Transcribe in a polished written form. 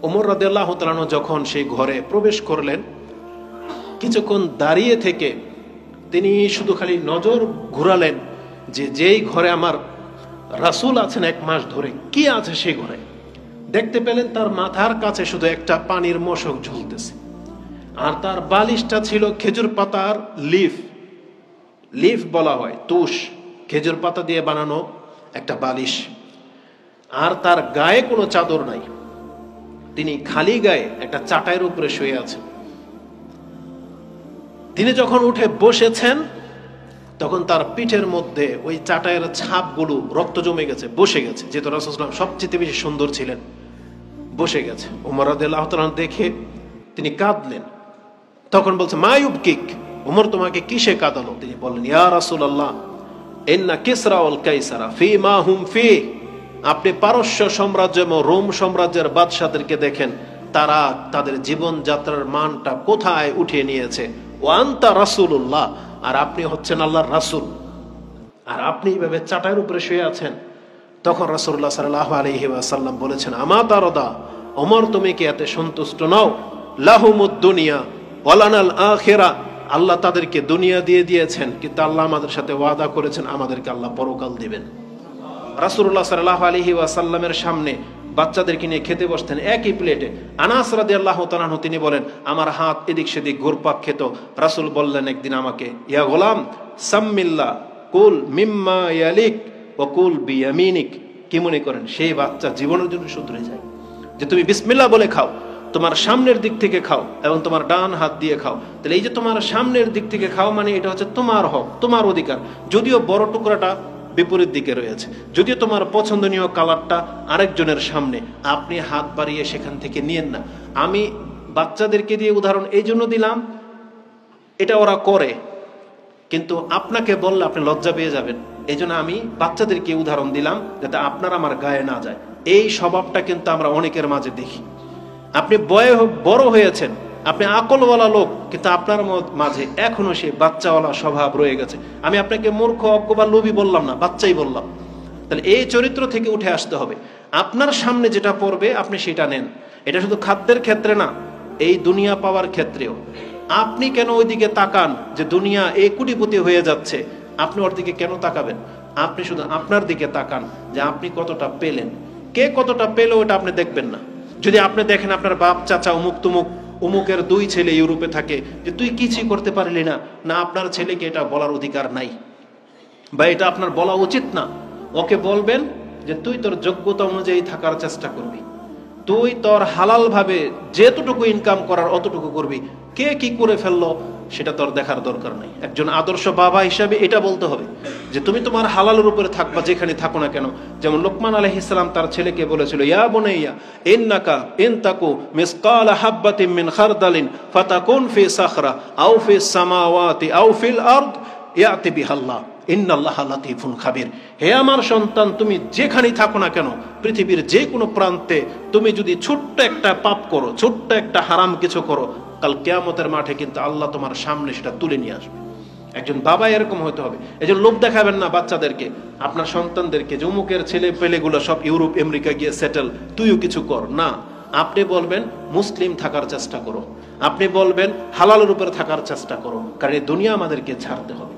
ওমর রাদিয়াল্লাহু তাআলা আনহু যখন সেই ঘরে প্রবেশ করলেন, কিছুক্ষণ দাঁড়িয়ে থেকে তিনি শুধু খালি নজর ঘুরালেন যে যেই ঘরে আমার রাসূল আছেন 1 মাস ধরে, কি আছে সেই ঘরে। দেখতে পেলেন তার মাথার কাছে শুধু একটা পানির মশক ঝুলতেছে, আর তার বালিশটা ছিল খেজুর পাতার লিফ বলা হয়, তুষ, খেজুর পাতা দিয়ে বানানো একটা বালিশ। আর তার গায়ে কোনো চাদর নাই, তিনি খালি গায়ে একটা চাটাইয়ের উপরে শুয়ে আছেন। তিনি যখন উঠে বসেছেন তখন তার পিঠের মধ্যে ওই চাটাইয়ের ছাপগুলো রক্ত জমে গেছে, বসে গেছে। যেহেতু রাসূলুল্লাহ সাল্লাল্লাহু আলাইহি ওয়াসাল্লাম সবচেয়ে বেশি সুন্দর ছিলেন, বসে গেছে। ওমর রাদিয়াল্লাহু তাআলা দেখে তিনি কাঁদলেন। তখন বলছে, মা ইউবকিক, ওমর তোমাকে কিসে কাঁদালো? তিনি বললেন, ইয়া রাসূলুল্লাহ, ইন্না কিসরা ওয়াল কাইসারা ফীমা হুম ফী। আপনি পারস্য সাম্রাজ্য এবং রোম সাম্রাজ্যের বাদশাদেরকে দেখেন, তারা তাদের জীবন যাত্রার মানটা কোথায় উঠিয়ে নিয়েছে। ওয়া আনতা রাসূলুল্লাহ, আর আপনি হচ্ছেন আল্লাহর রাসূল, আর আপনি এইভাবে চাটাইয়ের উপরে শুয়ে আছেন। তখন রাসূলুল্লাহ সাল্লাল্লাহু আলাইহি ওয়াসাল্লাম বলেছেন, আমা তারদা, ওমর তুমি কি এতে সন্তুষ্ট নও? লাহুমুদ দুনিয়া ওয়ালানাল আখিরা, আল্লাহ তাদেরকে দুনিয়া দিয়ে দিয়েছেন, কিন্তু আল্লাহ আমাদের সাথে ওয়াদা করেছেন আমাদেরকে আল্লাহ পরকাল দিবেন। রাসূলুল্লাহ সাল্লাল্লাহু আলাইহি ওয়াসাল্লামের সামনে বাচ্চাদেরকে নিয়ে খেতে বসতেন একই প্লেটে। আনাস রাদিয়াল্লাহু তাআলা আনহু তিনি বলেন, আমার হাত এদিক সেদিক ঘুরপাক খেত। রাসূল বললেন একদিন আমাকে, ইয়া গোলাম সাম্মিল্লাহ কুল মিম্মা ইয়ালিক ওয়া কুল বিয়ামিনিক। কি মনে করেন সেই বাচ্চা জীবনের জন্য শুধরে যায় যে তুমি বিসমিল্লাহ বলে খাও, তোমার সামনের দিক থেকে খাও এবং তোমার ডান হাত দিয়ে খাও। তাহলে এই যে তোমার সামনের দিক থেকে খাও, মানে এটা হচ্ছে তোমার হক, তোমার অধিকার। যদিও বড় টুকরাটা বিপরীত দিকে রয়েছে, যদিও তোমার পছন্দনীয় কালারটা আরেকজনের সামনে, আপনি হাত বাড়িয়ে সেখান থেকে নিয়েন না। আমি বাচ্চাদেরকে দিয়ে উদাহরণ এই জন্য দিলাম, এটা ওরা করে, কিন্তু আপনাকে বললে আপনি লজ্জা পেয়ে যাবেন। এই জন্য আমি বাচ্চাদেরকে উদাহরণ দিলাম যাতে আপনার আমার গায়ে না যায়। এই স্বভাবটা কিন্তু আমরা অনেকের মাঝে দেখি। আপনি বড় হয়েছেন, আপনি আকলওয়ালা লোক, কিন্তু আপনার মাঝে এখনো সেই বাচ্চাওয়ালা স্বভাব রয়ে গেছে। আমি আপনাকে মূর্খ, অজ্ঞ বা লোভী বললাম না, বাচ্চাই বললাম। তাহলে এই চরিত্র থেকে উঠে আসতে হবে। আপনার সামনে যেটা পড়বে আপনি সেটা নেন। এটা শুধু খাদ্যের ক্ষেত্রে না, এই দুনিয়া পাওয়ার ক্ষেত্রেও। আপনি কেন ওইদিকে তাকান যে দুনিয়া এই কোটিপতি হয়ে যাচ্ছে? আপনি ওর দিকে কেন তাকাবেন? আপনি শুধু আপনার দিকে তাকান যে আপনি কতটা পেলেন। কে কতটা পেল ওটা আপনি দেখবেন না। যদি আপনি দেখেন আপনার বাপ চাচা অমুক তুমুক, অমুকের 2 ছেলে ইউরোপে থাকে, যে তুই কিছুই করতে পারলি না, না আপনার ছেলেকে এটা বলার অধিকার নাই, বা এটা আপনার বলা উচিত না। ওকে বলবেন যে তুই তোর যোগ্যতা অনুযায়ী থাকার চেষ্টা করবি, তুই তোর হালাল ভাবে যেতটুকু ইনকাম করার অতটুকু করবি। কে কি করে ফেললো সেটা তোর দেখার দরকার নেই। একজন আদর্শ বাবা হিসাবে এটা বলতে হবে যে তুমি তোমার হালালের উপরে থাকবা যেখানে থাকো না কেন। যেমন লোকমান আলাইহিস সালাম তার ছেলেকে বলেছিল, ইয়া বুনাইয়া ইন্নাকা ইন তাকু মিসকালা হাববাতিন মিন খারদালিন ফাতাকুন ফি সাখরা আও ফিস সামাওয়াতি আও ফিল আরদ ইয়াতি বিহাল্লাহ ইন্নাল্লাহা লাতীফুন খাবির। হে আমার সন্তান, তুমি যেখানেই থাকো না কেন, পৃথিবীর যে কোনো প্রান্তে তুমি যদি ছোট্ট একটা পাপ করো, ছোট্ট একটা হারাম কিছু করো, কাল কিয়ামতের মাঠে কিন্তু আল্লাহ তোমার সামনে সেটা তুলে নিয়ে আসবে। একজন বাবা এরকম হতে হবে। এজন্য লোভ দেখাবেন না বাচ্চাদেরকে, আপনার সন্তানদেরকে, যে অমুকের ছেলে পেলেগুলো সব ইউরোপ আমেরিকা গিয়ে সেটেল, তুইও কিছু কর না। আপনি বলবেন মুসলিম থাকার চেষ্টা করো, আপনি বলবেন হালালের উপরে থাকার চেষ্টা করো, কারণ এই দুনিয়া আমাদেরকে ছাড়তে হবে।